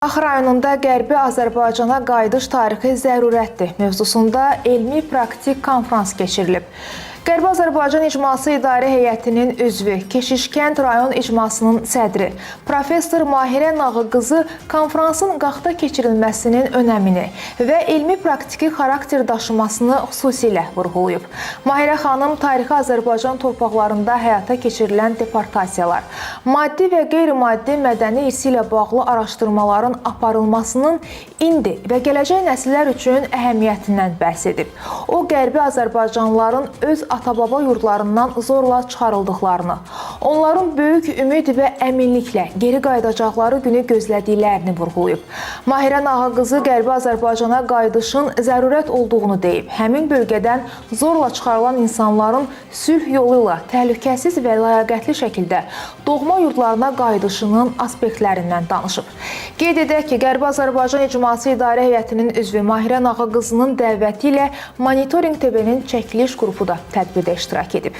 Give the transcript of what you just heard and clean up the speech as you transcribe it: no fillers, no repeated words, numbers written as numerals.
Ağ rayonunda Qərbi Azərbaycana qayıdış tarixi zərurətdir mövzusunda elmi-praktik konfrans keçirilib. Qərbi Azərbaycan İcması İdarə Heyətinin üzvü, Keşişkənd rayon icmasının sədri, professor Mahirə Nağıqızı konfransın qaxta keçirilməsinin önəmini və elmi-praktiki xarakter daşımasını xüsusilə vurğulayıb. Mahirə xanım tarixi Azərbaycan torpaqlarında həyata keçirilən deportasiyalar, maddi və qeyri-maddi mədəni irsi ilə bağlı araşdırmaların aparılmasının indi və gələcək nəsillər üçün əhəmiyyətindən bəhs edib. O, Qərbi Azərbaycanlıların öz ata-baba yurdlarından zorla çıxarıldıqlarını, onların böyük ümid və əminliklə geri qayıdacaqları günü gözlədiklərini vurğulayıb. Mahirə Nağıqızı Qərbi Azərbaycana qayıdışın zərurət olduğunu deyib. Həmin bölgədən zorla çıxarılan insanların sülh yolu ilə təhlükəsiz və ləyaqətli şəkildə doğma yurdlarına qayıdışının aspektlərindən danışıb. Qeyd edək ki, Qərbi Azərbaycan İcması İdarə Heyətinin üzvü Mahirə Nağıqızının dəvəti ilə Monitoring TV-nin çəkiliş qrupu da tədbirdə iştirak edib.